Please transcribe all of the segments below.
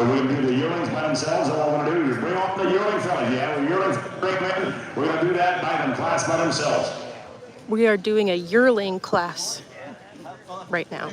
We're going to do the yearlings by themselves. All we're going to do is bring up the yearling fellas. Yeah, the yearlings break men. We're going to do that by them, class by themselves. We are doing a yearling class right now.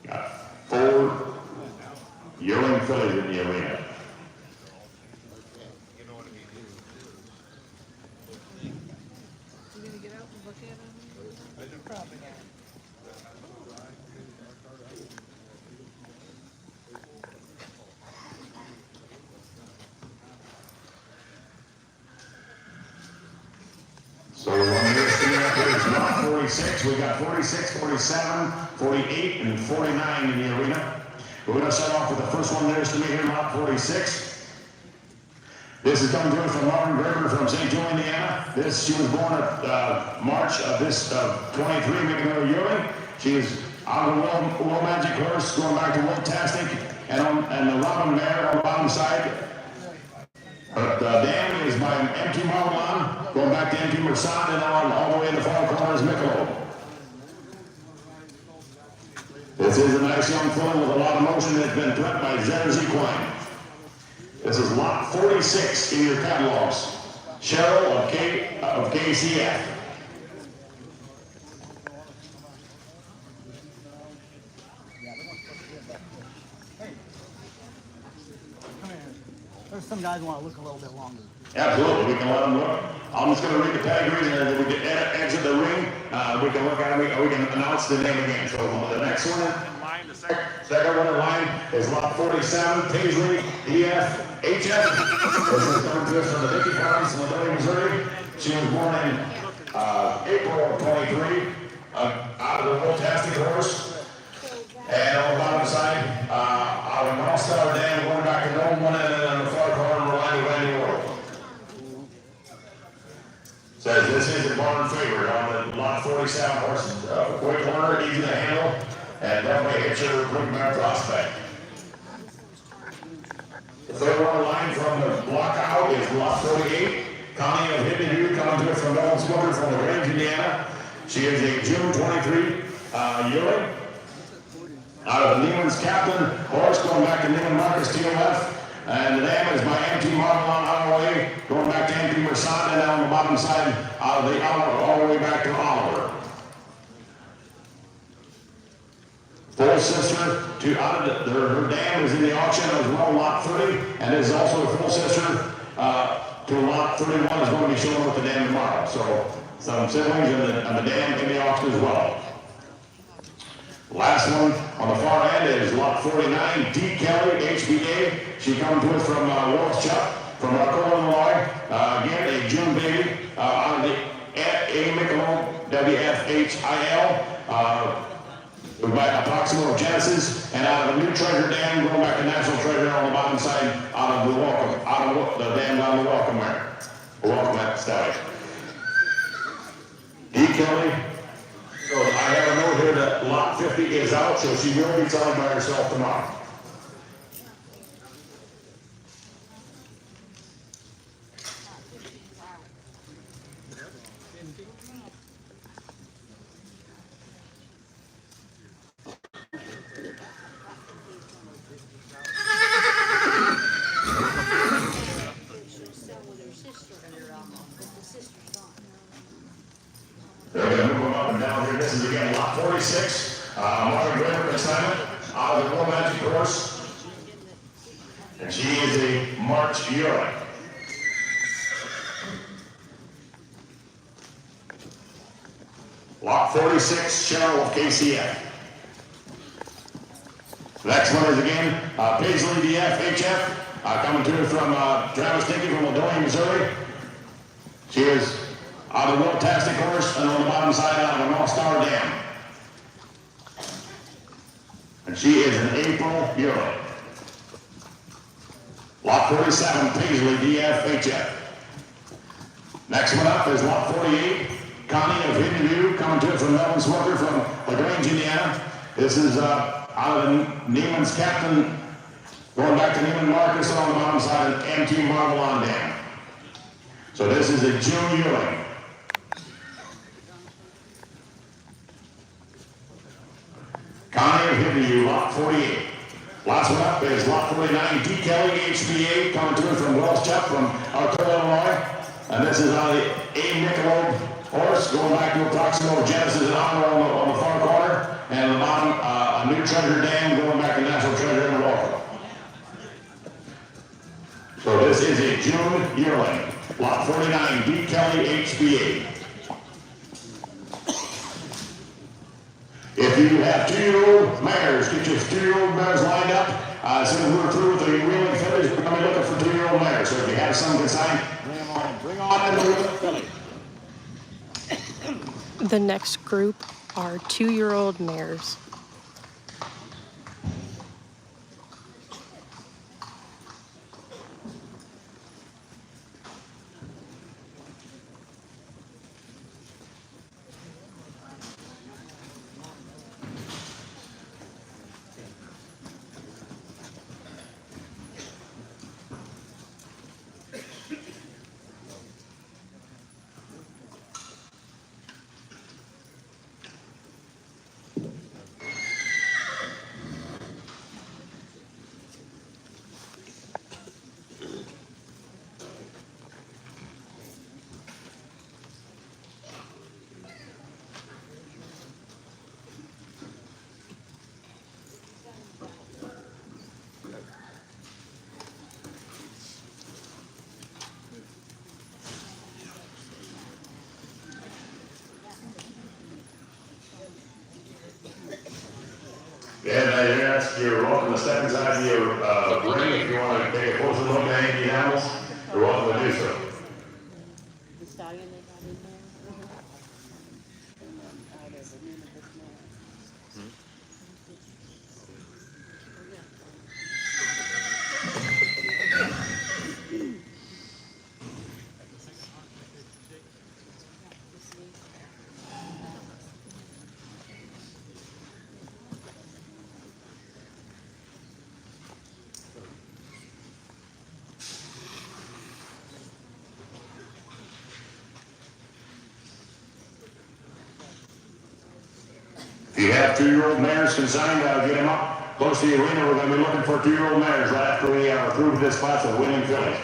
Got 4 yearling fillies in the arena. So one here sitting up here is lot 46. We got 46, 47, 48, and 49 in the arena. We're going to start off with the first one there's to me here, lot 46. This is coming to us from Lauren Graber from St. Joe, Indiana. She was born at March of this 23, making her a yearling. She is on the World Magic horse, going back to World-tastic, and the Robin mare on the bottom side. The dam is by MT Marlon, going back to MT Mersant, and on all the way in the far corner is Michelob. This is a nice young filly with a lot of motion that's been threatened by Zetter's Equine. This is lot 46 in your catalogs. Cheryl of KCF. There's some guys who want to look a little bit longer. Absolutely, we can let them look. I'm just going to read the pedigrees, and then we can exit the ring. We can look at it. We can announce the name again. So the next one in line, the second one in line is lot 47, Paisley, EF, HF. This is coming to us from the Dickey County, Missouri, Missouri. She was born in April of 23, out of the World-tastic horse. And on the bottom side, out of an all-star dam, going back to Nome, one, and then on the far corner, Randy World. Says this is a barn favorite on the lot 47 horse. Quick learner, easy to handle, and definitely hits your quick mare prospect. The third one in line from the block out is lot 48. Connie of Hidden View coming to us from Nolan Squadron from the Range, Indiana. She is a June 23 yearling. Out of the Neiman's Captain horse, going back to Neiman Marcus TLF. And the dam is by MT Marlon on our way, going back to MT Mersant, and on the bottom side, out of the Oliver, all the way back to Oliver. Full sister to her dam is in the auction as well, lot 30, and is also a full sister to lot 31 is going to be showing up the dam tomorrow. So some siblings and the dam in the auction as well. Last one on the far end is lot 49, D. Kelly, HBA. She comes to us from Wolfchuck, from Arco, Illinois. Again, a June baby on the A. Michelob, WFHIL, by Approximate Genesis, and out of a new treasure dam, going back to National Treasure on the bottom side, out of the dam down the Welcome there. Welcome that stallion. D. Kelly. So I have a note here that lot 50 is out, so she will be selling by herself tomorrow. They're going to move them up and down here. This is again lot 46. Martin Graber consignment out of the World Magic course. And she is a March yearling. Lot 46, Cheryl of KCF. The next one is again Paisley DF HF, coming to us from Travis Dickey from Ladonia, Missouri. She is out of the World-tastic horse, and on the bottom side out of an all-star dam. And she is an April yearling. Lot 47, Paisley, DFHF. Next one up is lot 48, Connie of Hidden View, coming to it from Melvin Smoker from LaGrange, Indiana. This is out of Neiman's Captain, going back to Neiman Marcus on the bottom side of MT Marvelon Dam. So this is a June yearling. Connie of Hidden View, lot 48. Last one up is lot 49, D. Kelly, HBA, coming to it from Wells Chuck from Arthur, Illinois. And this is on the A. Michelob horse, going back to Proximo Genesis and Honor on the far corner. And the bottom, a new treasure dam going back to National Treasure in the Walker. So this is a June yearling. Lot 49, D. Kelly, HBA. If you have 2-year-old mares, get your 2-year-old mares lined up. As soon as we're through with the wheeling fillies, we're going to be looking for 2-year-old mares. So if you have some consigned, bring on the wheeling filly. The next group are 2-year-old mares. And yes, you're welcome to step inside your ring if you want to take a closer look at any of the animals. You're welcome to do so. The stallion they got in there. If you have 2-year-old mares consigned, get them up close to the arena. We're going to be looking for 2-year-old mares right after we approve this class of winning fillies.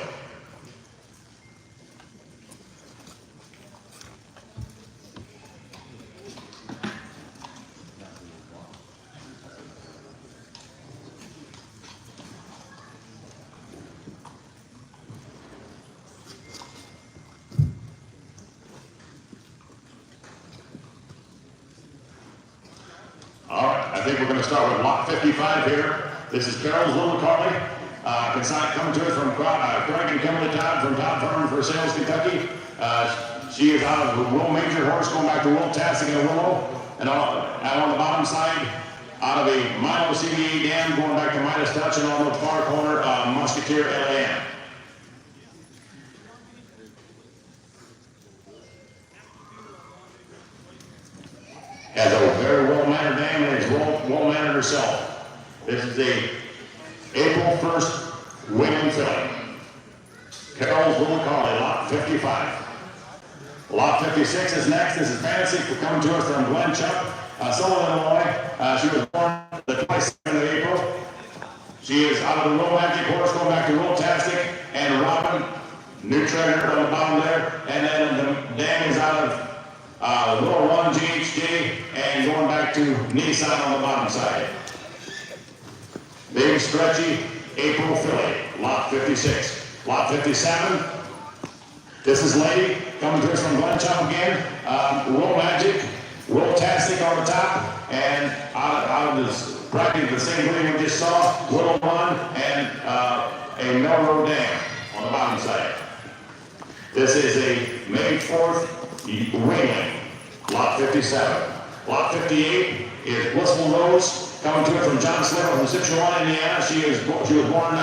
All right, I think we're going to start with lot 55 here. This is Carol's Little Collie, consigned coming to us from Craig and Kimberly Todd from Todd Farm for Sales, Kentucky. She is out of the Will Major horse, going back to Will Tastic and Willow. And on the bottom side, out of a Milo CBA dam, going back to Midas Touch, and on the far corner, Musketeer LAM. Has a very well-mannered dam and is well-mannered herself. This is a April 1st winning filly. Carol's Little Collie, lot 55. Lot 56 is next. This is Fantasy coming to us from Glen Chuck, Sullivan, Illinois. She was born the 22nd of April. She is out of the Will Magic horse, going back to Will Tastic and Robin. New treasure on the bottom there. And then the dam is out of Little One GHD and going back to Nissan on the bottom side. Big stretchy April filly, lot 56. Lot 57, this is Lady, coming to us from Glen Chuck again. Will Magic, Will Tastic on the top, and out of this, practically the same breed we just saw, Little One and a Melrose Dam on the bottom side. This is a May 4th wingling, lot 57. Lot 58 is Blissful Rose, coming to it from John Sliver from Sichuan, Indiana. She was born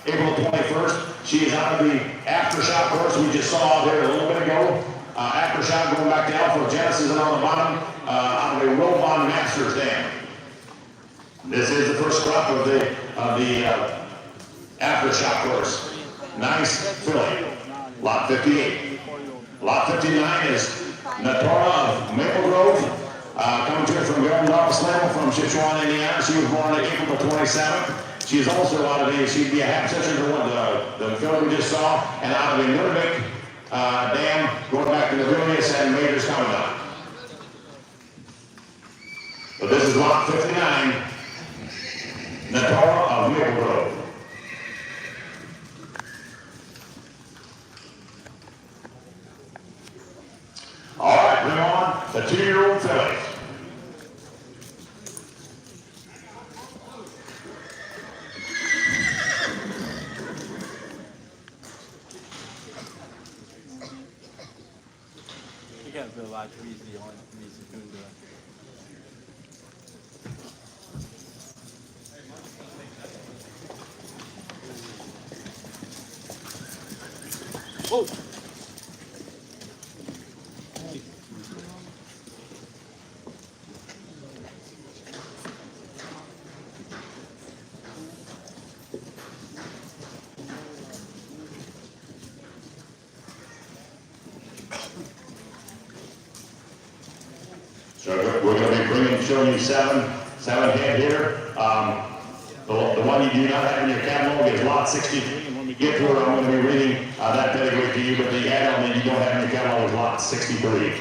April 21st. She is out of the Aftershock course we just saw there a little bit ago. Aftershock going back to Alpha Genesis and on the bottom out of the Robon Masters Dam. This is the first crop of the Aftershock course. Nice filly. Lot 58. Lot 59 is Natora of Maple Grove. Coming to it from Geldings from Sichuan, Indiana. She was born on April the 27th. She is also out of she'd be a half sister to what the filly we just saw, and out of the Nuremberg dam, going back to the Vilnius and Majors Commandant. But this is lot 59, Natora of Maple Grove. All right, bring on the 2-year-old filly. You got Bill Lodge, he's the only reason to do it. Whoa! So we're going to be showing you seven head here. The one you do not have in your catalog is lot 63. And when we get to it, I'm going to be reading that pedigree to you, but the add-on that you don't have in your catalog is lot 63.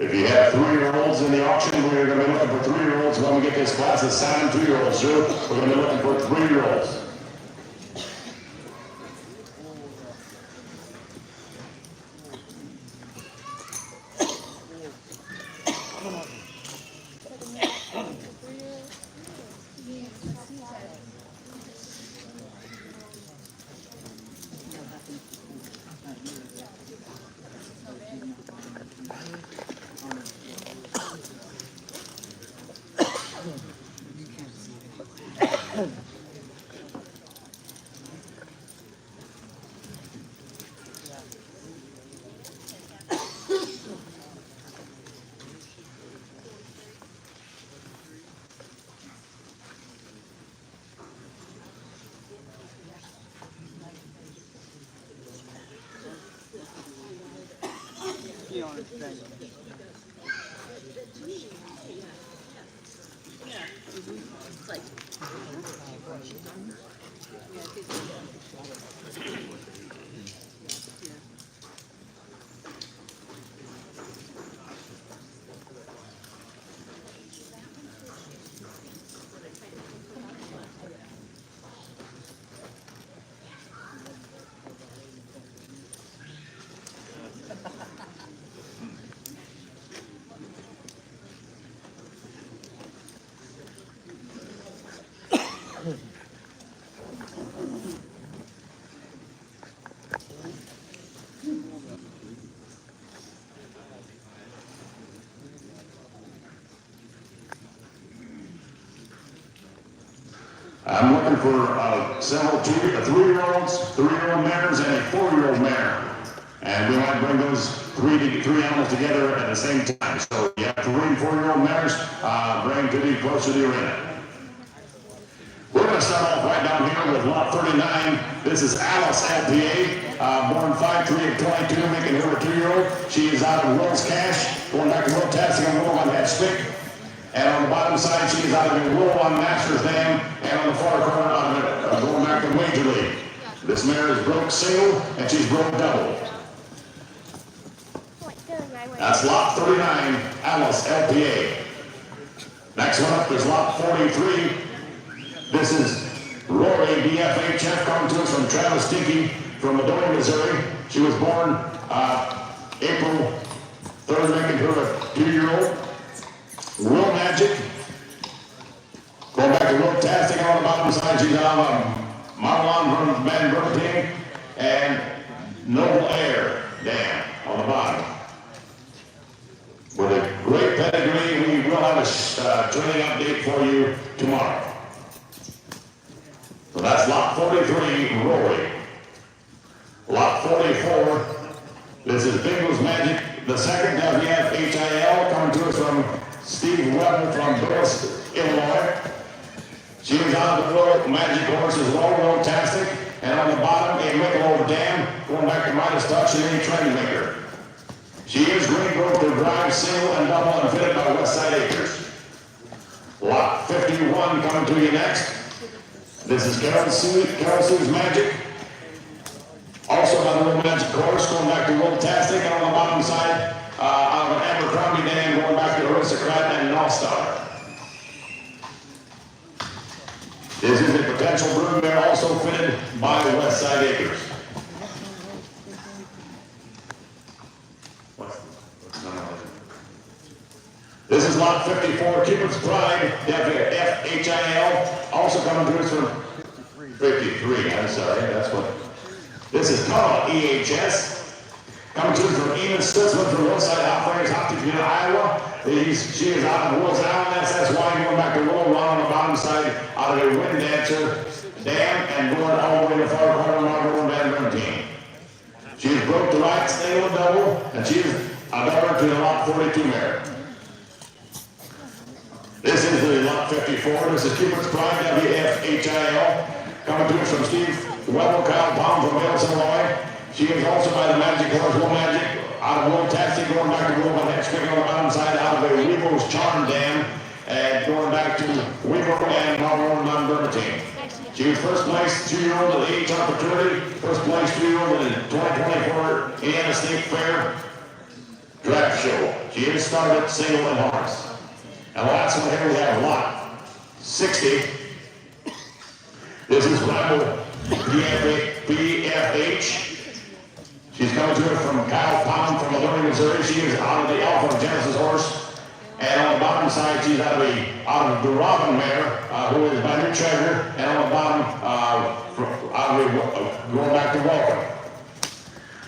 If you have 3-year-olds in the auction, we're going to be looking for 3-year-olds. When we get this class of 7 2-year-olds, sir, we're going to be looking for 3-year-olds. I'm looking for several 3-year-olds, 3-year-old mares, and a 4-year-old mare. And we might bring those three animals together at the same time. So you have 3 and 4-year-old mares, bring to the close to the arena. We're going to start off right down here with lot 39. This is Alice LPA, born 5'3" of 22, making her a 2-year-old. She is out of Will's Cash, going back to Will Tasking and Will on that stick. And on the bottom side, she is out of the Will on Masters Dam, and on the far corner out of it, going back to Major League. This mare is broke single, and she's broke double. That's lot 39, Alice LPA. Next one up is lot 43. This is Rory BFHF, coming to us from Travis Stinky from Medora, Missouri. She was born April Third making to a 2-year-old. Will Magic. Going back to Will Tastic on the bottom side. She's on Marlon from Ben Burton. And Noble Air Dam on the bottom. With a great pedigree, we will have a training update for you tomorrow. So that's lot 43, Rory. Lot 44, this is Bingos Magic, the second WFHIL, coming to us from Steve Weber from Doris, Illinois. She was on the Will Magic horse as well, Will-tastic, and on the bottom, a Michelob Dam, going back to Midas Touch and a trend maker. She is green growth to drive, single, and double, and fitted by Westside Acres. Lot 51 coming to you next. This is Carol Sue's Magic. Also by the Will Magic course, going back to Will-tastic, and on the bottom side, out of an Abercrombie Dam, going back to Aristocrat and All-Star. This is a potential broodmare, also fitted by Westside Acres. This is lot 54, Cupid's Pride, FHIL, also coming to us from 53, I'm sorry, that's what. This is Carl EHS, coming to us from Eamon Stutzman from Hillside Haflingers, Hopkins, Iowa. She is out of Wills Island, SSY, going back to Willow Run on the bottom side, out of a Wind Dancer Dam, and going all the way to far corner Marvel and Van Bernstein. She is broke to right, single and double, and she is a daughter to the lot 42 mare. This is the lot 54. This is Cupid's Pride, WFHIL, coming to us from Steve Weber, Kyle Palm from Wales, Illinois. She is also by the Magic Horse, Will Magic, out of Will-tastic, going back to Will Magic, on the bottom side, out of a Weebo's Charm Dam, and going back to Weebo and Marlon Van Bernstein. She was first place 2-year-old at the age opportunity, first place 2-year-old in the 2024 Indiana State Fair Draft Show. She is started single and horse. And the last one here we have lot 60. This is Rebel PFH. She's coming to us from Kyle Palm from Missouri, Missouri. She is out of the Alpha Genesis horse. And on the bottom side, she's out of the Robin mare, who is by New Treasure. And on the bottom, going back to Welcome.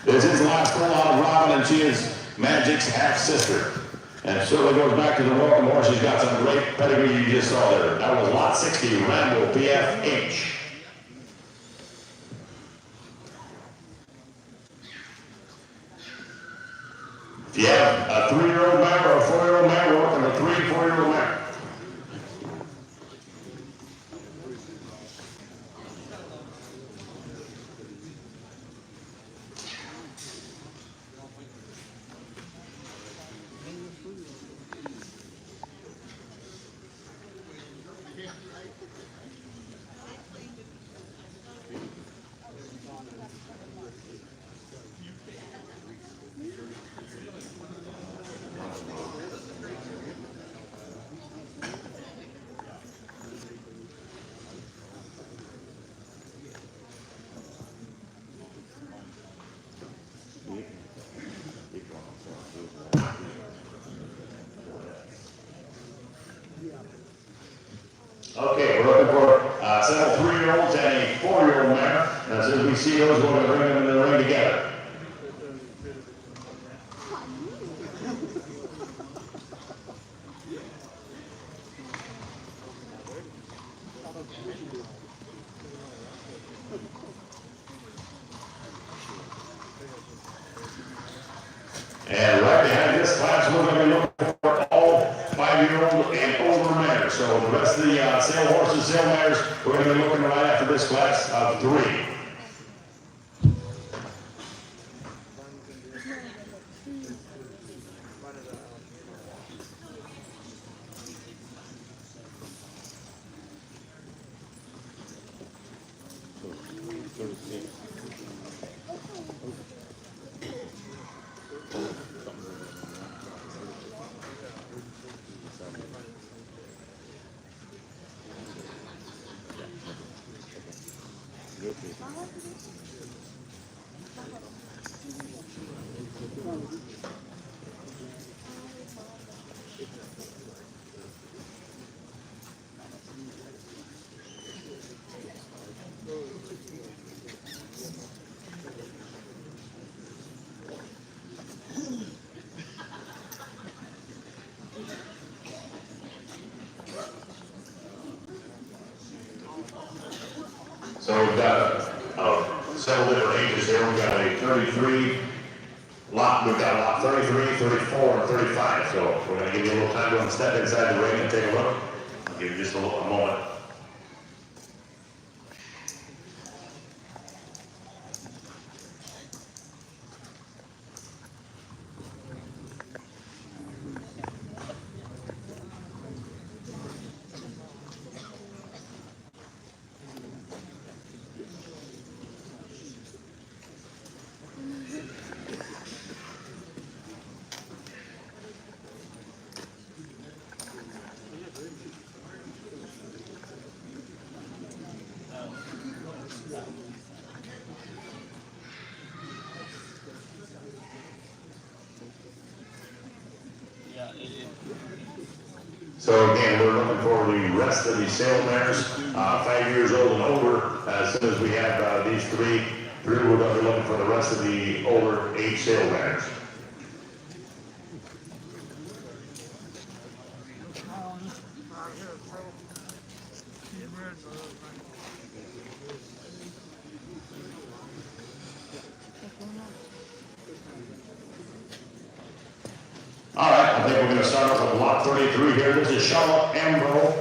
This is the last full out of Robin, and she is Magic's half-sister. And it certainly goes back to the Welcome horse. She's got some great pedigree you just saw there. That was lot 60, Rambo PFH. If you have a 3-year-old mare or a 4-year-old mare, we're working a 3 and 4-year-old mare. Okay, we're looking for several 3-year-olds and a 4-year-old mare. And as soon as we see those, we're going to bring them in the ring together. And right behind this class, we're going to be looking for all 5-year-old and older mares. So the rest of the sale horses, sale mares, we're going to be looking right after this class of 3. So we've got several different ages here. We've got a 33 lot, we've got lot 33, 34, and 35. So we're going to give you a little time to step inside the ring and take a look. I'll give you just a moment. So again, we're looking for the rest of the sale mares, 5 years old and older. As soon as we have these three through, we're going to be looking for the rest of the older age sale mares. All right, I think we're going to start off with lot 33 here. This is Charlotte Ambrose.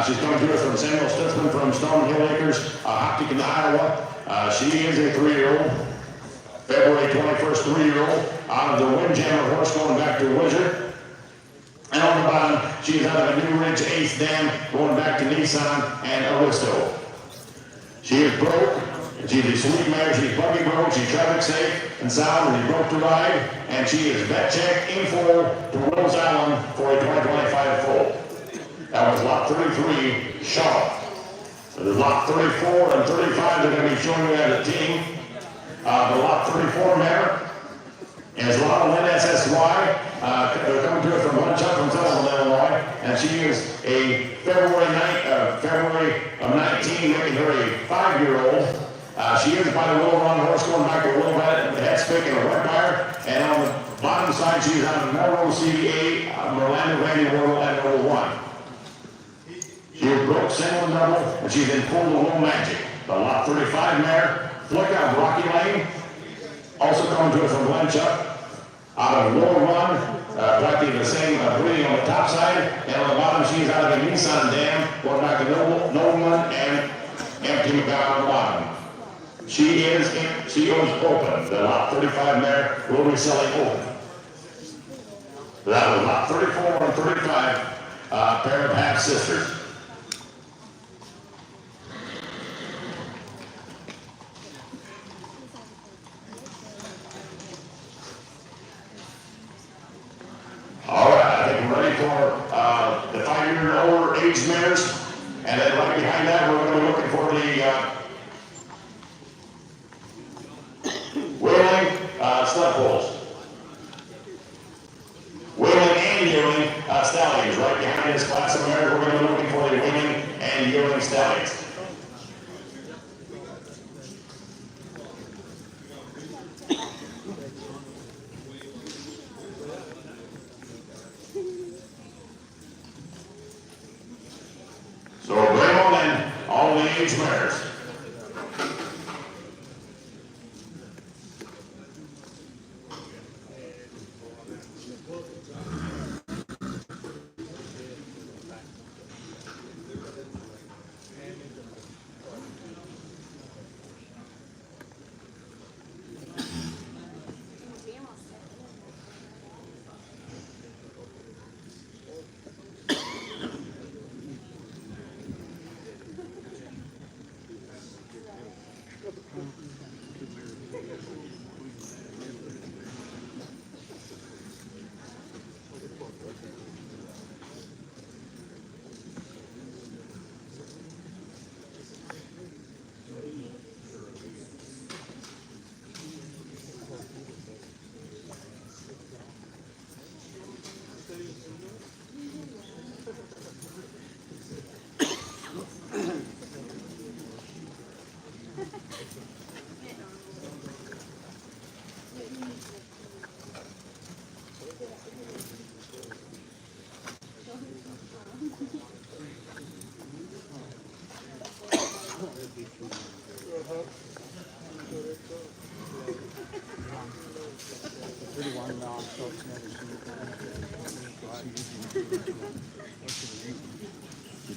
She's coming to us from Samuel Stutzman from Stone Hill Acres, Hopkins, Iowa. She is a 3-year-old, February 21st 3-year-old, out of the Windjammer horse going back to Wizard. And on the bottom, she's out of a New Ridge Ace Dam going back to Nissan and Aristo. She is broke. She's a sweet mare. She's buggy broke. She's traffic safe and sound, and she's broke to ride. And she is vet check in full to Rose Island for a 2025 full. That was lot 33, Charlotte. So there's lot 34 and 35 they're going to be showing you as a team. The lot 34 mare is Lana Lynn SSY. They're coming to us from One Chuck from Sullivan, Illinois. And she is a February of 19, making her a 5-year-old. She is by the Will Run horse going back to Will head spick and a wet wire. And on the bottom side, she's on Melrose CBA, Merlanda Randy World at number 1. She is broke, single and double, and she's in full low magic. The lot 35 mare, Flick out of Rocky Lane. Also coming to us from Glenchuck, out of Will Run, practically the same breeding on the top side. And on the bottom, she's out of the Nissan Dam, going back to Nobleman and Empty McGowan on the bottom. She owns open. The lot 35 mare will be selling open. That was lot 34 and 35, pair of half sisters. All right, I think we're ready for the 5-year and older age mares. And then right behind that, we're going to be looking for the Whaling stud bulls. Whaling and yearling stallions. Right behind this class of mares, we're going to be looking for the whaling and yearling stallions. So bring on in all the age mares. Yeah.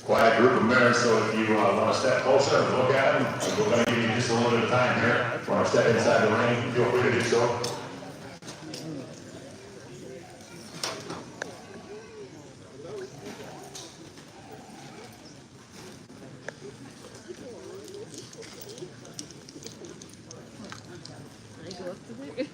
Quiet group of mirrors, so if you want to step closer and look at them, we're going to give you just a little bit of time here. If you want to step inside the ring, feel free to do so. I go up to there.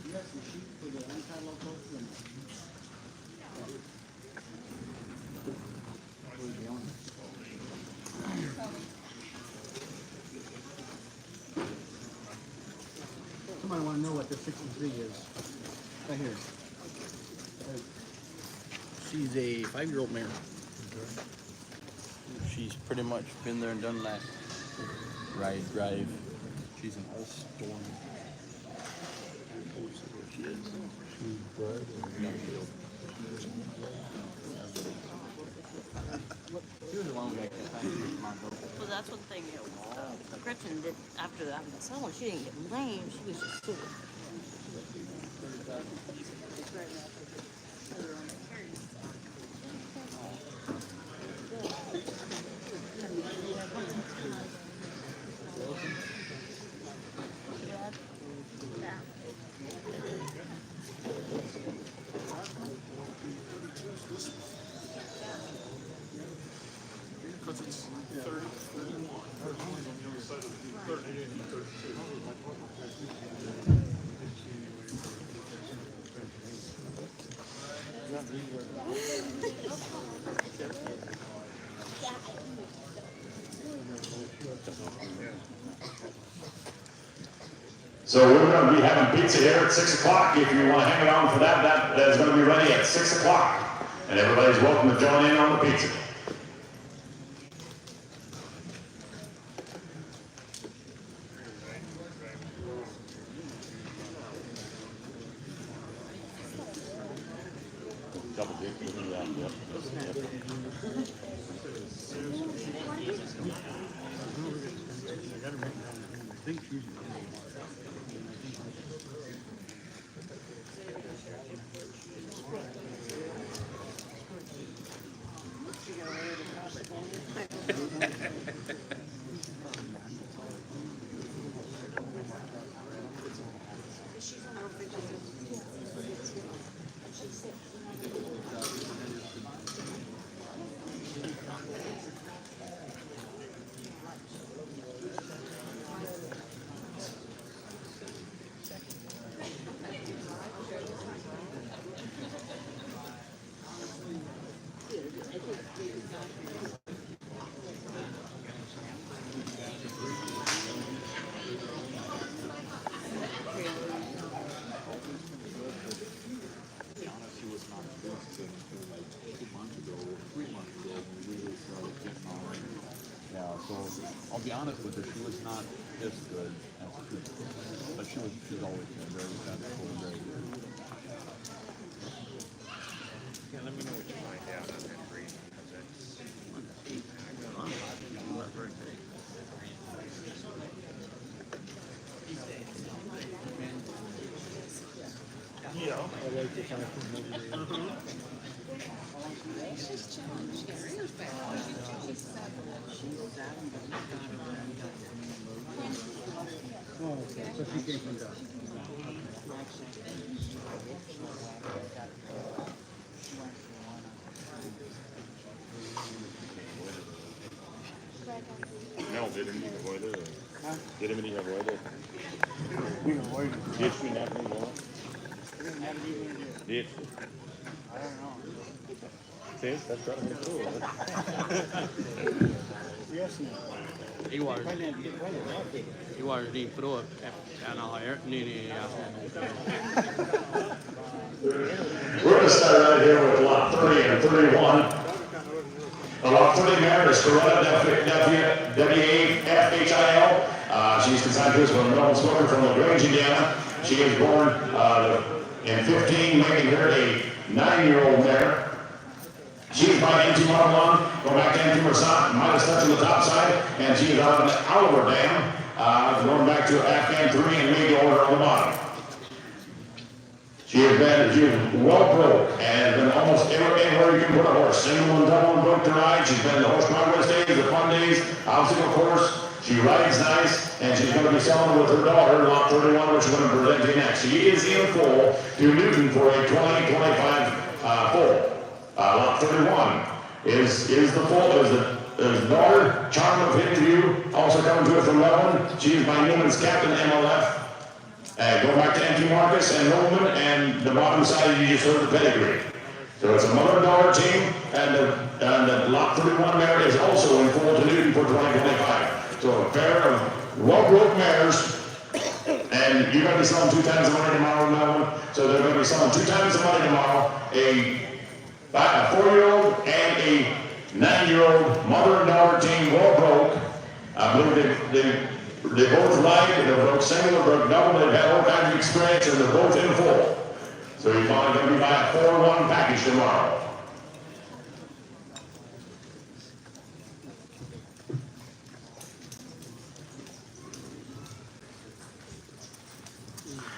You got some sheep for the antelope post and somebody want to know what the 63 is. Right here. She's a 5-year-old mare. She's pretty much been there and done that. Ride, drive. She's an old storm. She is. She was the one we got Well, that's one thing, you know, Gretchen did after the summer. She didn't get lame. She was just super. So we're going to be having pizza here at 6 o'clock. If you want to hang around for that is going to be ready at 6 o'clock. And everybody's welcome to join in on the pizza. I'll be honest with her, she was not this good as a shooter, but she's always been very sensible and very good. Yeah, let me know what you find out on that breed, because that's oh, okay. So she came from Dust. No, did him avoid it? Did him avoid it? We avoided it. Did she not move on? We didn't have it even here. Did she? I don't know. See, that's gotta be cool. Yes, no. He was the pro and higher. We're going to start right here with lot 30 and 31. Lot 30 mare is Coretta W-A-F-H-I-L. She's consigned to us from Melvin Smoker from LaGrange, Indiana. She was born in 15, making her a 9-year-old mare. She's by NT Marlon, going back to NT Mercant, minus touch on the top side, and she's out of the Oliver Dam, going back to Afghan 3 and made order on the bottom. She was well broke and been almost everywhere you can put a horse. Single and double and broke to ride. She's been the horse progress days, the fun days, obstacle course. She rides nice, and she's going to be selling with her daughter, lot 31, which we're going to present to you next. She is in full to Newton for a 2025 full. Lot 31 is the full, is the daughter, Charm of Hidden View, also coming to it from Melbourne. She is by Newman's Captain MLF. Going back to NT Marcus and Roman, and the bottom side you just heard the pedigree. So it's a mother-daughter team, and the lot 31 mare is also in full to Newton for 2025. So a pair of well-broke mares, and you're going to be selling 2 times the money tomorrow in Melbourne. So they're going to be selling 2 times the money tomorrow. A 4-year-old and a 9-year-old mother and daughter team, well broke. I believe they both ride, they're broke single, they're broke double, they've had all kinds of experience, and they're both in full. So you're going to be buying a 4-1 package tomorrow.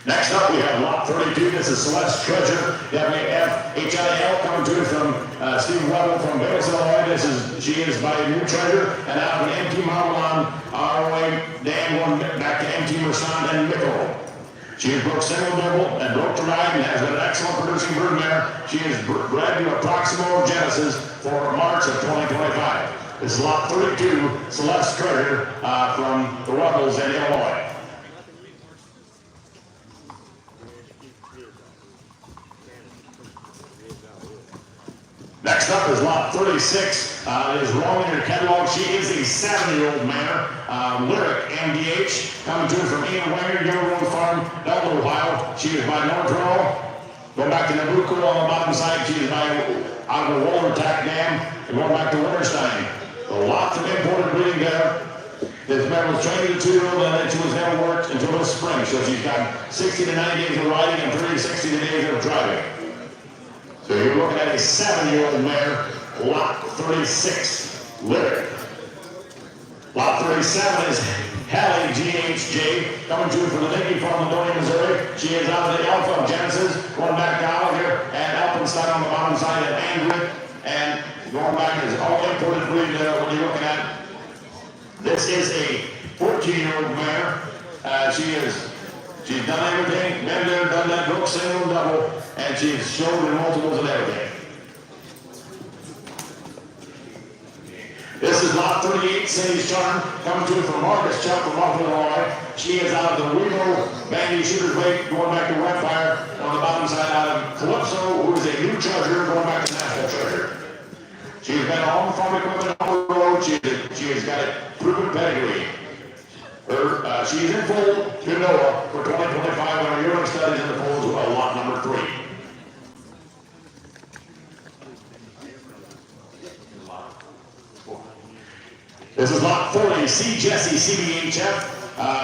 Next up, we have lot 32. This is Celeste Treasure, W-F-H-I-L, coming to us from Steve Weddle from Vegas, Illinois. She is by New Treasure, and out of an MT Marlon, ROA, Dan going back to MT Mercant and Mickle. She is broke single double and broke to ride and has been an excellent producing brood mare. She is bred to a Proximo Genesis for March of 2025. This is lot 32, Celeste Treasure from the Weddles in Illinois. Next up is lot 36. Is rolling her catalog. She is a 7-year-old mare, Lyric MDH, coming to her from Ian Wenger, Yellow Road Farm, Delta, Ohio. She is by Northrop. Going back to Nabucco on the bottom side. She is by out of the Roller Tack Dam, and going back to Winterstein. So lots of imported breeding there. This mare was trained as a 2-year-old, and then she was never worked until this spring. So she's got 60 to 90 days of riding and 30 to 60 days of driving. So you're looking at a 7-year-old mare, lot 36, Lyric. Lot 37 is Hallie GHJ, coming to you from the Nicky Farm in Downey, Missouri. She is out of the Alpha Genesis, going back to Haflinger and Alpenstein on the bottom side of Angrid, and going back is all imported breed there. What you're looking at, this is a 14-year-old mare. She's done everything, been there, done that, broke single and double, and she's shown in multiples and everything. This is lot 38, Cindy's Charm, coming to it from Marcus Chuck from Buffalo, Illinois. She is out of the Reno Bandy Shooter's Weight, going back to Wetfire on the bottom side, out of Calypso, who is a new treasure, going back to National Treasure. She's been on farm equipment on the road. She has got a proven pedigree. She's in full to Noah for 2025 on our yearling studies in the full as well, lot number 3. This is lot 40, C. Jessie CBHF,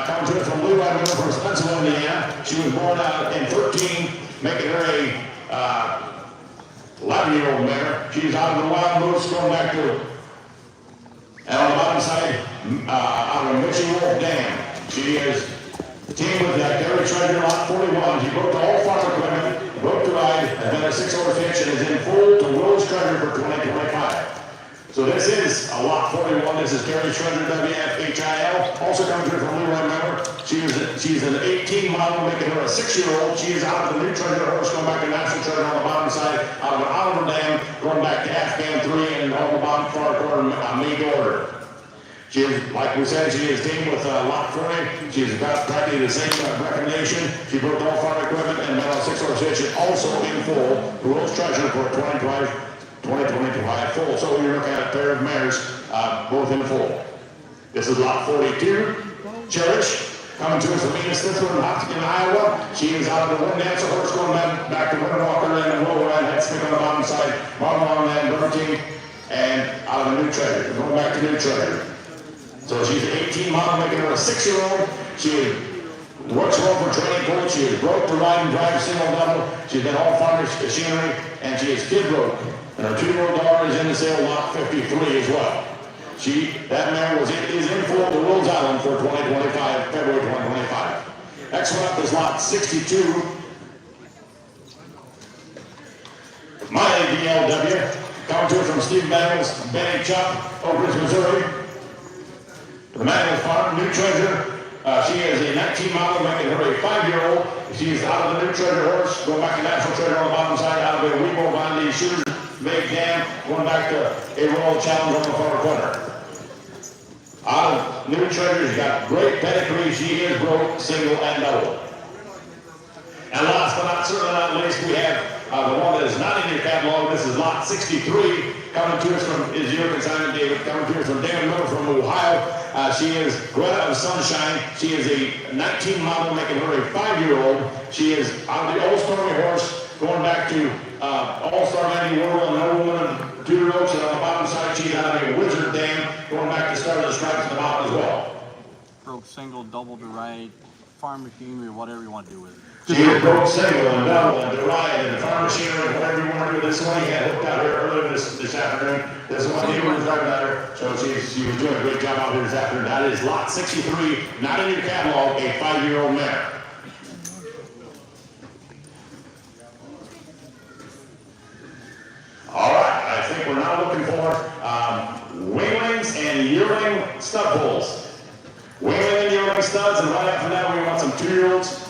coming to it from Leroy Miller from Spencerville, Indiana. She was born in 13, making her a 11-year-old mare. She's out of the Wild Moose, going back to, and on the bottom side, out of Mitchie Wolf Dam. She is teamed with Gary Treasure, lot 41. She broke all farm equipment, broke the ride, and then a 6-horse hitch, and is in full to Will's Treasure for 2025. So this is a lot 41. This is Gary Treasure, WFHIL. Also coming through from Leroy Member. She's an 18 model, making her a 6-year-old. She is out of the new Treasure horse, going back to National Treasure on the bottom side, out of an Oliver Dam, going back to Afghan 3, and on the bottom far corner, made order. She is, like we said, she is teamed with lot 40. She's got practically the same recommendation. She broke all farm equipment and met on 6-horse hitch, and also in full, the Will's Treasure for 2025 full. So you're looking at a pair of mares, both in full. This is lot 42, Cherish. Coming to us from Edith Stithler in Hopkins, Iowa. She is out of the Wind Dancer horse going back to Windwalker and Roll Red Head Stick on the bottom side. Marlon and Bertie and out of the New Treasure. Going back to New Treasure. So she's an 18 model, making her a 6-year-old. She works well for training coach. She is broke to ride and drive single double. She's been all farm machinery and she is kid broke. And her 2-year-old daughter is in the sale lot 53 as well. That mare is in for the Rose Island for 2025, February 2025. Next one up is lot 62. My DLW, coming to it from Steve Bangles, Benny Chuck, Oak Ridge, Missouri. The Manuel Farm, New Treasure. She is a 19 model, making her a 5-year-old. She's out of the New Treasure horse, going back to National Treasure on the bottom side, out of a Weibo Bondi Shooters Big Dam, going back to a Royal Challenge on the far corner. Out of New Treasure, she's got great pedigree. She is broke, single, and double. And last but certainly not least, we have the one that is not in your catalog. This is lot 63, coming to us from, is your consignment, David, coming to us from David Miller from Ohio. She is Greta of Sunshine. She is a 19 model, making her a 5-year-old. She is out of the Old Stormy horse, going back to All-Star 90 World and No Woman 2-year-olds. And on the bottom side, she's out of a Wizard Dam, going back to Star of the Stripes at the bottom as well. Broke single, double to ride, farm machinery, whatever you want to do with it. She is broke single and double and to ride and farm machinery and whatever you want to do. This one he had hooked out here earlier this afternoon. This one he was driving out her. So she was doing a great job out here this afternoon. That is lot 63, not in your catalog, a 5-year-old mare. All right, I think we're now looking for winglings and yearling stud bulls. Wingling and yearling studs, and right after that we want some 2-year-olds.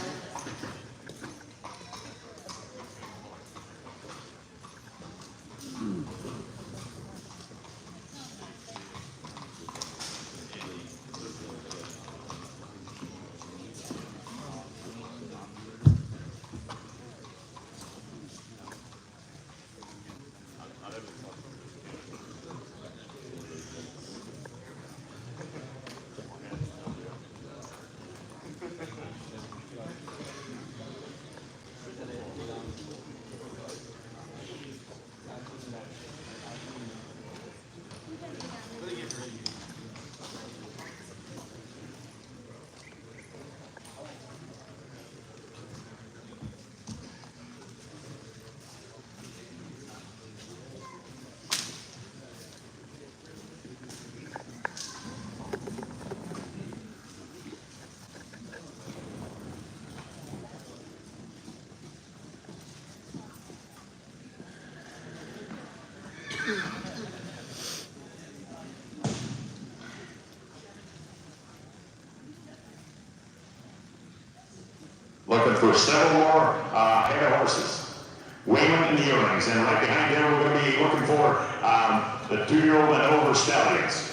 Looking for several more head of horses, wingling and yearlings, and right behind there we're going to be looking for the 2-year-old and over stallions.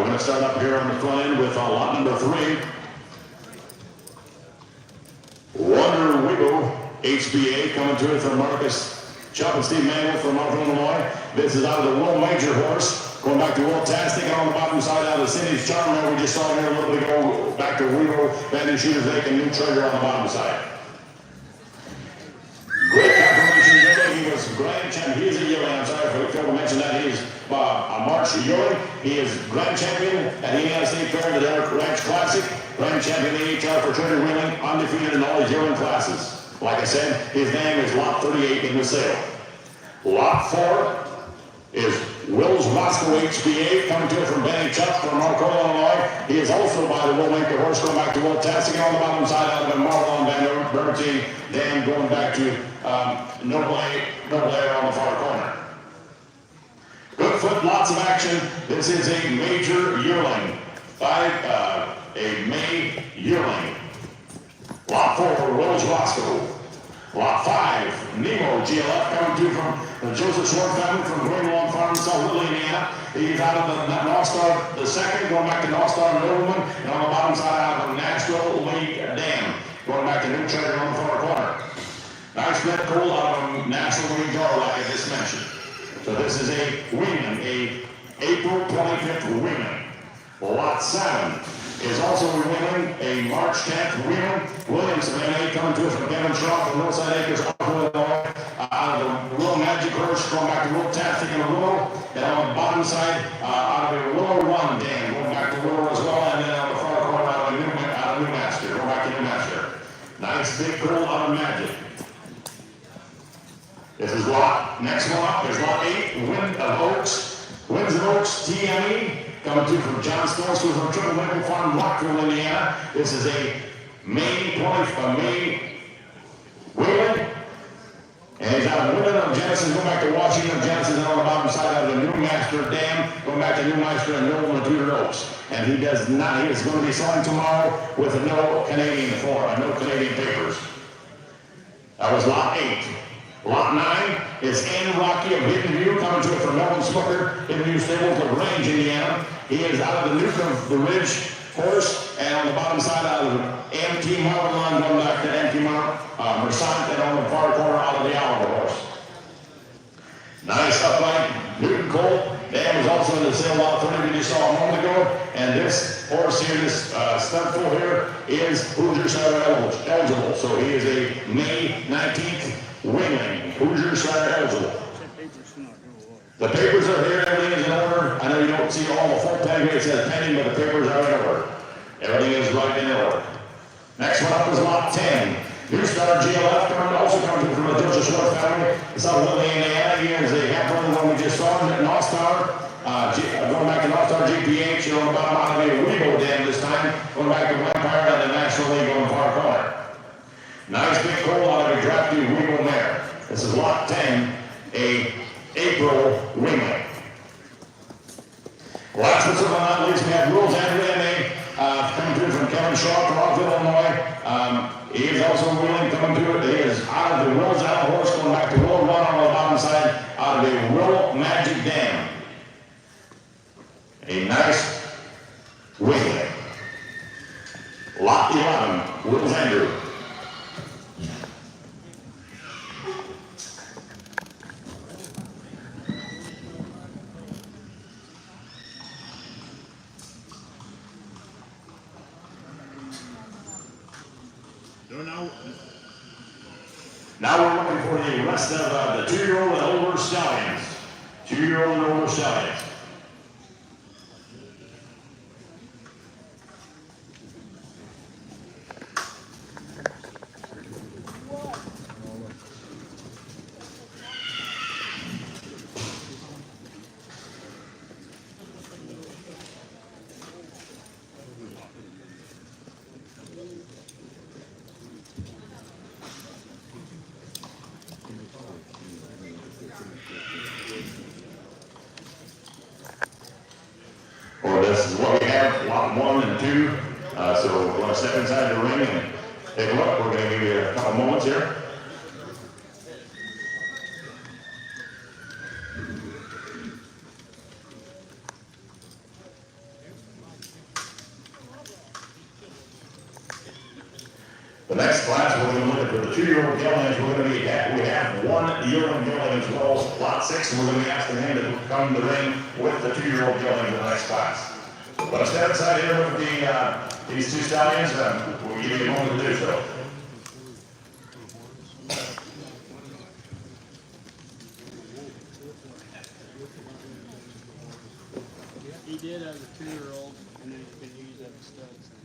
going to start up here on the front end with lot number 3. Wonder Wiggle HBA coming to it from Marcus Chuck and Steve Manuel from Northern Illinois. This is out of the World Major horse. Going back to World Tastic and on the bottom side out of the City's Charm. There we just saw here a little bit ago. Back to Wiggle, Bandit Shooters Lake, and New Treasure on the bottom side. Great confirmation yearling. He was grand champion. He is a yearling. I'm sorry if I failed to mention that. He is a March yearling. He is grand champion at the Indiana State Fair, the Derrick Ranch Classic. Grand champion AHR for treasure wheeling, undefeated in all his yearling classes. Like I said, his name is lot 38 in the sale. Lot 4 is Wills Roscoe HBA, coming to it from Benny Chuck from Marco, Illinois. He is also by the Will Maker horse, going back to Will Tastic on the bottom side out of the Marlon Van Bernstein, then going back to Noble A on the far corner. Good foot, lots of action. This is a major yearling. A May yearling. Lot 4, Wills Roscoe. Lot 5, Nemo GLF, coming to from the Joseph Short family from Green Lawn Farm, South Little, Indiana. He's out of the North Star, the second, going back to North Star Nobleman, and on the bottom side out of Nashville Lake Dam, going back to New Treasure on the far corner. Nice red coal out of National League Jar, like I just mentioned. So this is a Wingman, a April 25th Wingman. Lot 7 is also winning a March 10th winner. Williams MMA coming to us from Kevin Shaw from Hillside Acres, Illinois. Out of the Willow Magic Horse, going back to Willow Tastic and Willow. And on the bottom side, out of the Willow Run Dam, going back to Willow as well. And then on the far corner, out of New Master, going back to New Master. Nice big girl out of Magic. This is next one up is lot 8, Winds of Oaks TME. Coming to from John Stores from Triple Maple Farm, Rockville, Indiana. This is a May wheeling. And he's out of Woodland of Genesis, going back to Washington of Genesis, and on the bottom side out of the New Master Dam, going back to New Master and Noble and Tudor Oaks. And he is going to be selling tomorrow with no Canadian papers. That was lot 8. Lot 9 is Ann Rocky of Hidden View, coming to it from Melvin Snooker, Hidden View Stables of Range, Indiana. He is out of the Nuke of the Ridge horse, and on the bottom side out of MT Marvin line, going back to MT Mercant, and on the far corner out of the Oliver horse. Nice upright Newton Colt. Dam is also in the sale lot 30 we just saw a moment ago. And this horse here, this studful here, is Hoosier Sire eligible. So he is a May 19th Wingling, Hoosier Sire eligible. The papers are here, everything is in order. I know you don't see all the full tag here, it says pending, but the papers are in order. Everything is right in order. Next one up is lot 10. New Star GLF also coming from the Joseph Short family. It's out of Little, Indiana. He is a half brother one we just saw at North Star. Going back to North Star GPH, you know, on the bottom out of a Weibo Dam this time. Going back to Empire and the National League on the far corner. Nice big coal out of a drafty Weibo mare. This is lot 10, a April winglet. Last but certainly not least, we have Rules and MMA coming through from Kevin Shaw from Rockville, Illinois. He is also willing coming to it. He is out of the Wills Out horse, going back to Will Run on the bottom side, out of the Will Magic Dam. A nice winglet. Lot 11, Wills Andrew. Now we're looking for the rest of the 2-year-old and older stallions. 2-year-old and older stallions. Well, this is what we have, lot 1 and 2. So we're going to step inside the ring and take a look. We're going to give you a couple moments here. for the 2-year-old Geldings, we have one yearling Gelding as well, lot 6, and we're going to be asking him to come to the ring with the 2-year-old Gelding in the next class. But step aside here with these two stallions, we'll give you a moment to do so. He did as a 2-year-old, and then he's been used as a stud since.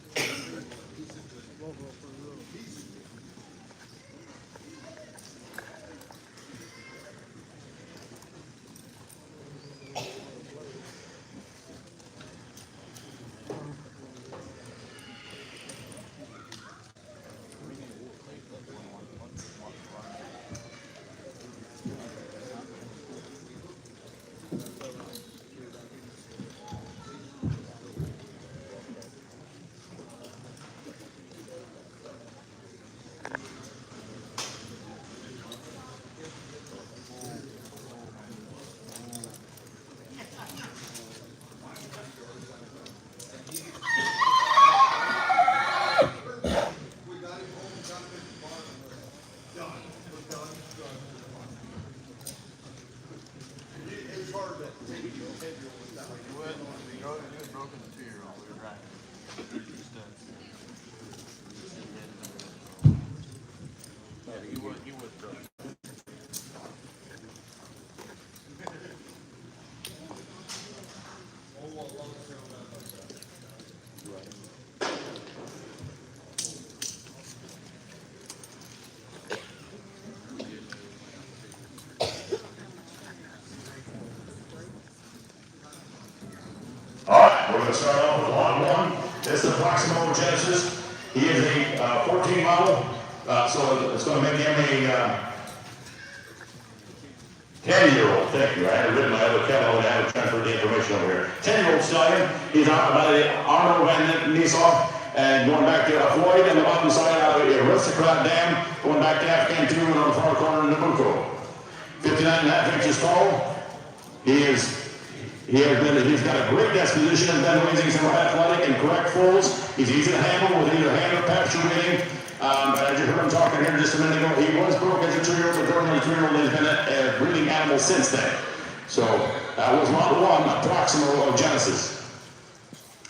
All right, we're going to start off with lot 1. This is Proximo Genesis. He is a 14 model, so it's going to make him a 10-year-old. Thank you. I had it written. I have a kettle and I have transferred the information over here. 10-year-old stallion. He's out by the Arno Van Nissan and going back to Floyd on the bottom side out of the Aristocrat Dam, going back to Afghan 2 and on the far corner of Nabucco. 59.5 inches tall. He's got a great disposition and been raising some athletic and correct foals. He's easy to handle with either hand or pasture rating. But as you heard him talking here just a minute ago, he was broke as a 2-year-old, but during the 3-year-old, he's been a breeding animal since then. So that was lot 1, Proximo of Genesis.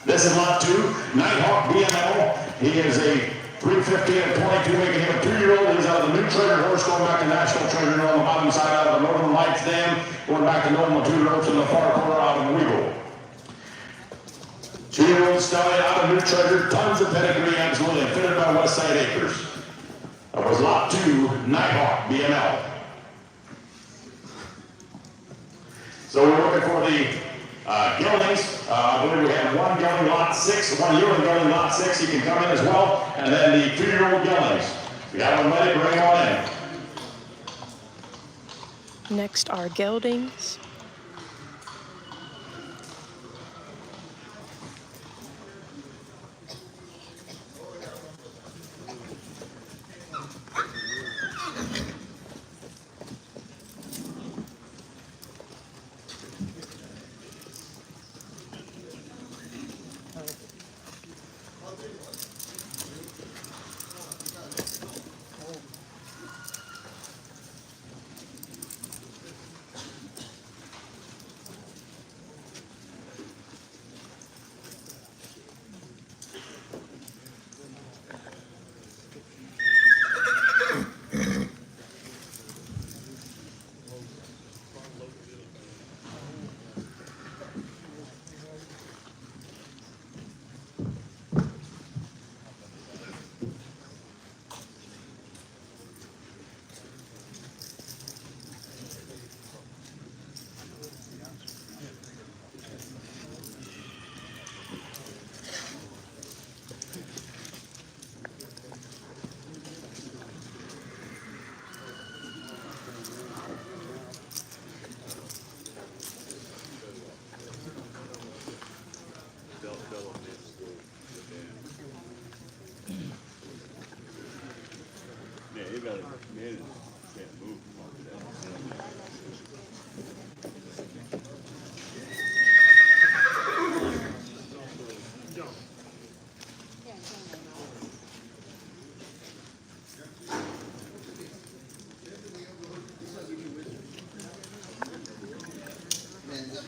This is lot 2, Nighthawk BML. He is a 315 and 22, making him a 2-year-old. He's out of the new treasure horse, going back to National Treasure on the bottom side out of the Northern Lights Dam, going back to normal 2-year-olds in the far corner out of Weagle. 2-year-old stallion out of new treasure, tons of pedigree, absolutely fitted by Westside Acres. That was lot 2, Nighthawk BML. So we're looking for the Geldings. I believe we have one Gelding lot 6, one yearling Gelding lot 6. He can come in as well. And then the 2-year-old Geldings. We got one ready, bring them on in. Next are Geldings.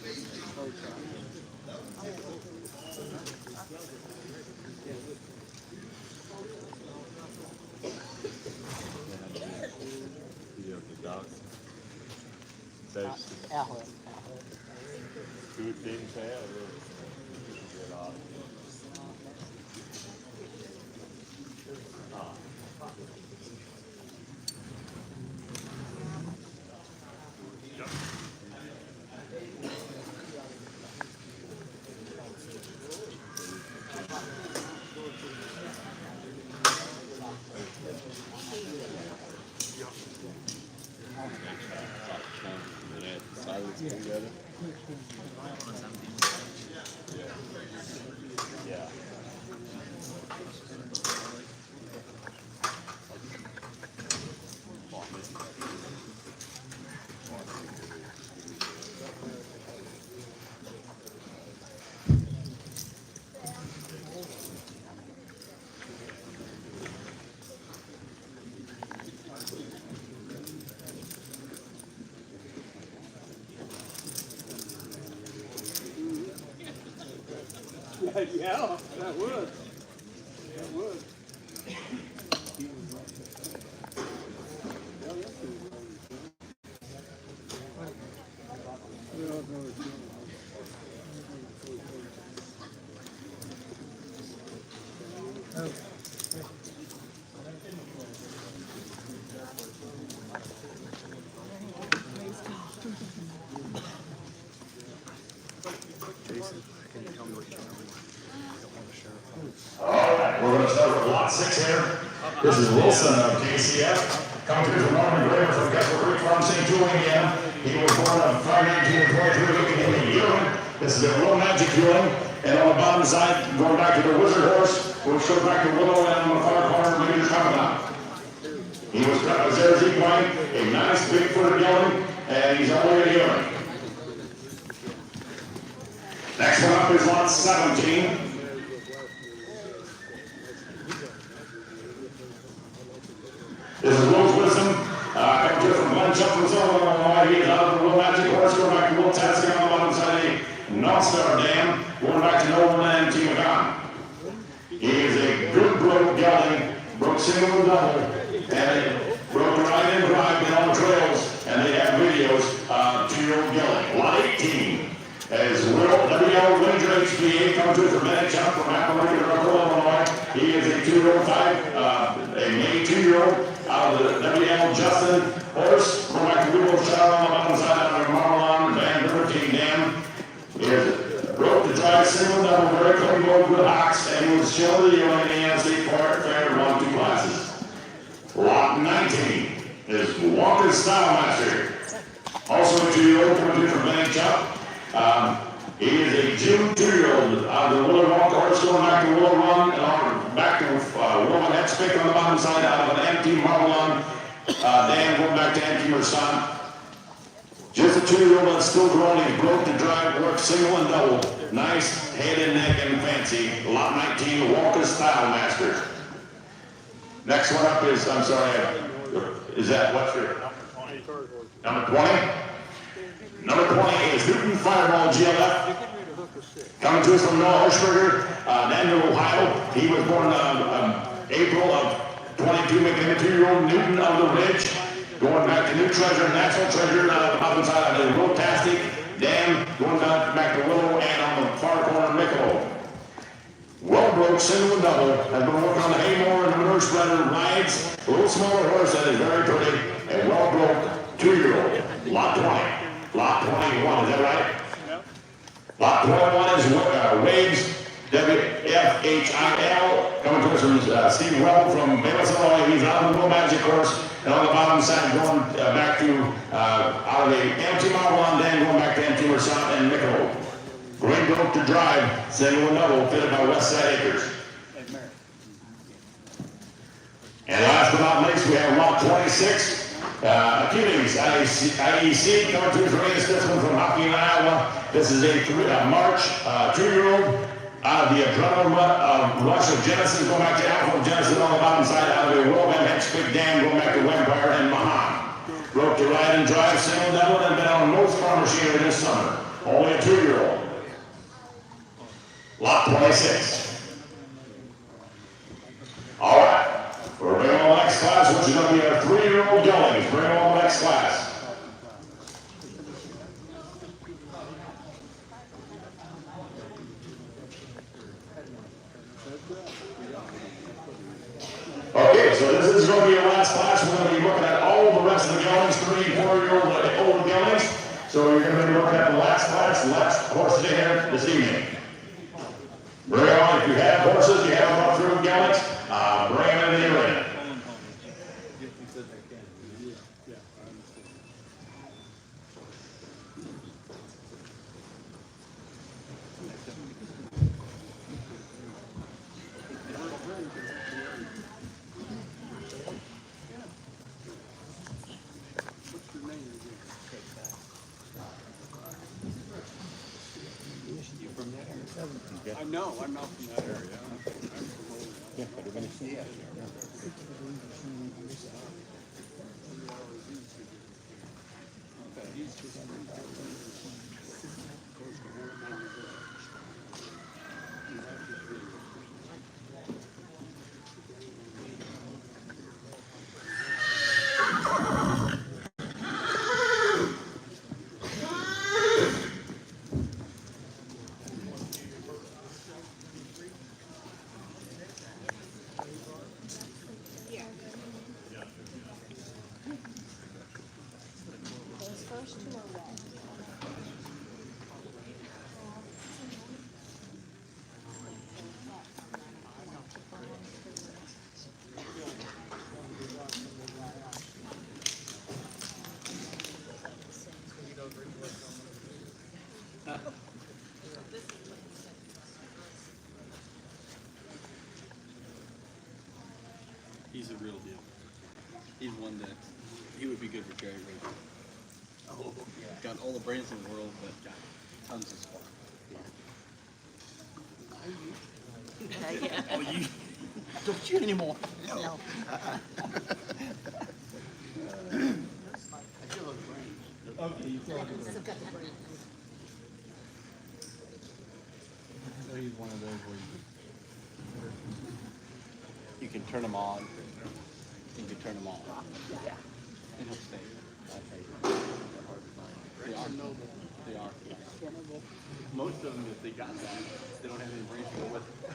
Video of the dogs. There's two things there. Get off. Silence together. Yeah. Yeah, that would. That would. All right, we're going to start with lot 6 here. This is Wilson of KCF. Coming through from Norman Graver from Castle Creek Farm, St. Julian again. He was born on Friday, June 23, looking in the yearling. This is a Real Magic yearling. And on the bottom side, going back to the Wizard Horse, which goes back to Willow, and on the far corner, Major Commandant. He was cut as there's equine, a nice big footed yearling, and he's only a yearling. Next one up is lot 17. This is Will's Wisdom, coming to from Glen Chuck from Southern Illinois. He is out of the Will Magic Horse, going back to Will Tasking on the bottom side of the North Star Dam, going back to Nolan and T. McCon. He is a good broke gelding, broke single and double, and it broke ride and drive down the trails, and they have videos, 2-year-old gelding. Lot 18 is Will W.L. Winger HBA, coming to from Bennett Chuck from Haflinger, Illinois. He is a 2-year-old a May 2-year-old. Out of the W.L. Justin horse, going back to Willow Shire on the bottom side out of Marlon, Van Hurricane Dam. He is broke the drive, single double, very clean board, good ox, and he was still the only AMC fair 1-2 classes. Lot 19 is Walker's Style Master. Also a 2-year-old coming to from Van Chuck. He is a June 2-year-old out of the Willow Walker horse, going back to Willow Run, and on back to Willow Head Spick on the bottom side out of an empty Marlon dam, going back to empty Mersan. Just a 2-year-old that's still growing. He broke the drive, worked single and double. Nice head and neck and fancy. Lot 19, Walker's Style Master. Next one up is, I'm sorry, is that what's your number 20? Number 20 is Newton Fireball GLF. Coming to us from Noah Hirschberger, Danville, Ohio. He was born April of 22, making a 2-year-old Newton of the Ridge. Going back to New Treasure, Natural Treasure, out of the bottom side of the Rotastic Dam, going back to Willow, and on the far corner, Michelob. Well broke, single and double, has been working on the Haymore and the manure spreader, rides a little smaller horse that is very pretty, and well broke 2-year-old. Lot 20. Lot 21, is that right? Yep. Lot 21 is Waves, WFHIL, coming to us from Steve Webb from Bayless, Illinois. He's out of the Will Magic horse, and on the bottom side, going back to out of the empty Marlon Dam, going back to empty Mersan and Michelob. Great broke to drive, single and double, fitted by Westside Acres. And last but not least, we have lot 26. Geldings, IEC, coming to us from Haflinger, Iowa. This is a March 2-year-old out of the adrenaline rush of Genesis, going back to Alpha of Genesis on the bottom side, out of the World Head Spick Dam, going back to Wempire and Mahan. Broke to ride and drive, single double, and been on most farm machinery this summer. Only a 2-year-old. Lot 26. All right. We're bringing on the next class, which is going to be our 3-year-old Geldings. Bring on the next class. Okay, so this is going to be our last class. We're going to be looking at all the rest of the Geldings, 3- and 4-year-old old Geldings. So you're going to be looking at the last class, the last horses here this evening. Bring on, if you have horses, you have them up through Geldings, bring them into the arena. I know, I'm not from that area. He's a real deal. He's one that he would be good for cherry racing. Oh, yeah. Got all the brains in the world, but got tons of spark. Yeah. Oh, you don't cheer anymore. No. Okay, you feel like he's one of those where you can turn them on, you can turn them off. Yeah. And he'll stay. They are noble. They are. Most of them, if they got that, they don't have any brains to go with it.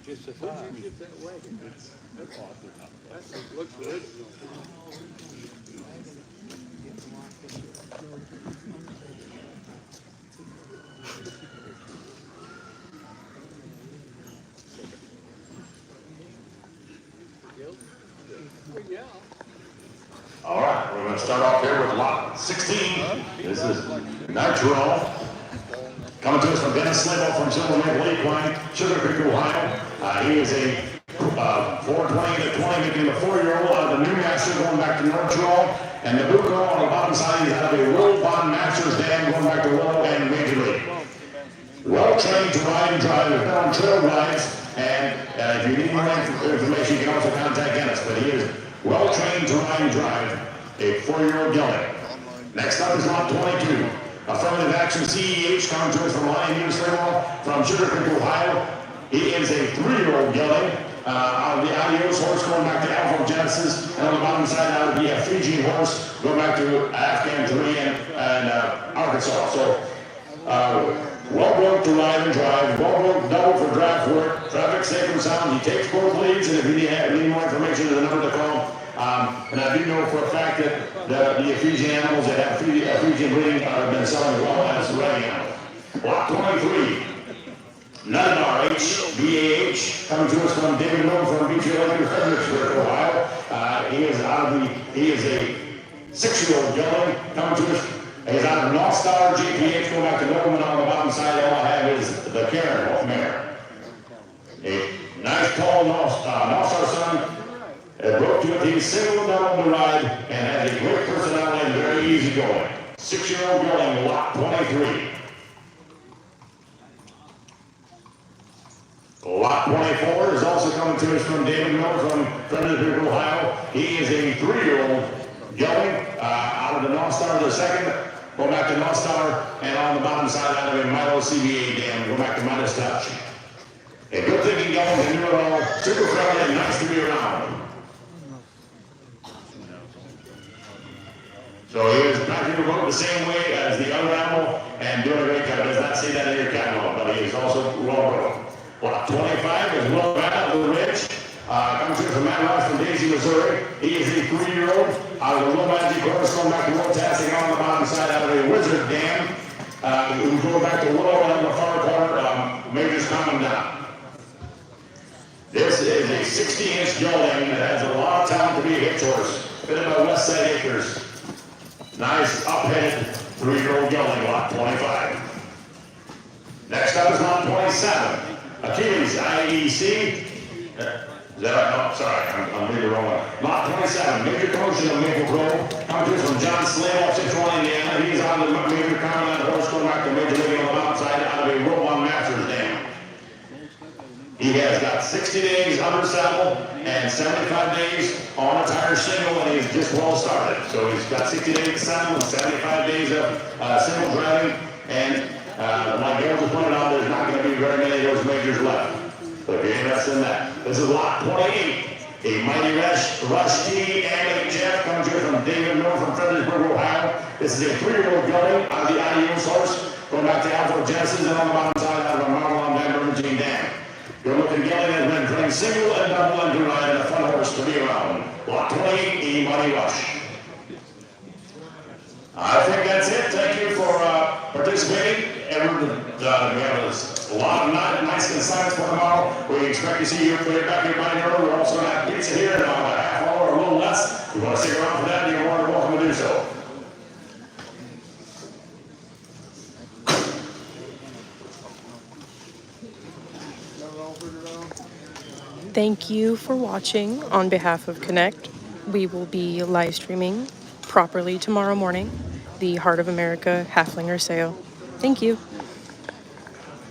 Just a thought. Get that wagon. That's awesome. That looks good. Yeah. All right, we're going to start off here with lot 16. This is Natural. Coming to us from Dennis Slabo from Silver Maple Lake Line, Sugar Creek, Ohio. He is a 420 to 20, making the 4-year-old out of the new master going back to North Troll. And the blue girl on the bottom side, he's out of a World Bond Masters Dam going back to Willow and Major League. Well trained to ride and drive. He's been on trail rides. And if you need more information, you can also contact Dennis. But he is well trained to ride and drive, a 4-year-old gelding. Next up is lot 22. Affirmative Action CEH coming to us from Lion News from Sugar Creek, Ohio. He is a 3-year-old gelding. out of the Adios horse going back to Alpha Genesis, and on the bottom side out of the Fiji horse going back to Afghan 3 and Arkansas. So, well broke to ride and drive, well broke double for draft work, traffic safe and sound. He takes both leads, and if you need more information, there's a number to call. And I do know for a fact that the Fijian animals that have Fijian breeding have been selling well as riding animals. Lot 23. Nunbar HBAH coming to us from David Moore from Beach Lake, Fredericksburg, Ohio. He is a 6-year-old gelding coming to us. He's out of North Star GPH going back to Nobleman on the bottom side. All I have is the Karen Wolf mare. A nice tall North Star son. Broke to it. He's single double to ride and has a great personality and very easy going. 6-year-old gelding, lot 23. Lot 24 is also coming to us from David Miller from Fredericksburg, Ohio. He is a 3-year-old gelding out of the North Star, the second. Go back to North Star, and on the bottom side out of a Milo CBA dam. Go back to Midas Touch. A good thinking gelding can do it all. Super friendly and nice to be around. So he is practically about the same way as the other animal and doing a great job. Does not say that in your catalog, but he is also well grown. Lot 25 is Will Bad of the Ridge. Comes here from Matt Ross from Daisy, Missouri. He is a 3-year-old out of the Will Magic Horse going back to World Tasting on the bottom side out of a Wizard Dam. Who's going back to Willow on the far corner. Major's coming down. This is a 60-inch gelding that has a lot of talent to be a hitch horse. Fitted by Westside Acres. Nice up-headed 3-year-old gelding, lot 25. Next up is lot 27. Achilles IEC. Is that right? No, sorry, I'm reading the wrong one. Lot 27, major promotion of Maple Grove. Comes to us from John Slade of Central Indiana. He's on the major Carolina horse going back to Major League on the outside out of a Row 1 Masters dam. He has got 60 days under saddle and 75 days on a tire single, and he's just well started. So he's got 60 days of saddle and 75 days of single driving. And like Gail just pointed out, there's not going to be very many of those majors left. So if you're interested in that, this is lot 28. A Mighty Rush T and a Jeff comes here from David Moore from Fredericksburg, Ohio. This is a 3-year-old gelding out of the Adios horse, going back to Alpha Genesis, and on the bottom side out of a Marlon Van Bernstein Dam. Your looking gelding has been trained single and double and to ride and a fun horse to be around. Lot 28, A Mighty Rush. I think that's it. Thank you for participating. We have a lot of nice consignments for tomorrow. We expect to see you clear back your mind early. We're also going to have pizza here in about a half hour or a little less. If you want to stick around for that, you're more than welcome to do so. Thank you for watching. On behalf of Connect, we will be live streaming properly tomorrow morning the Heart of America Haflinger sale. Thank you.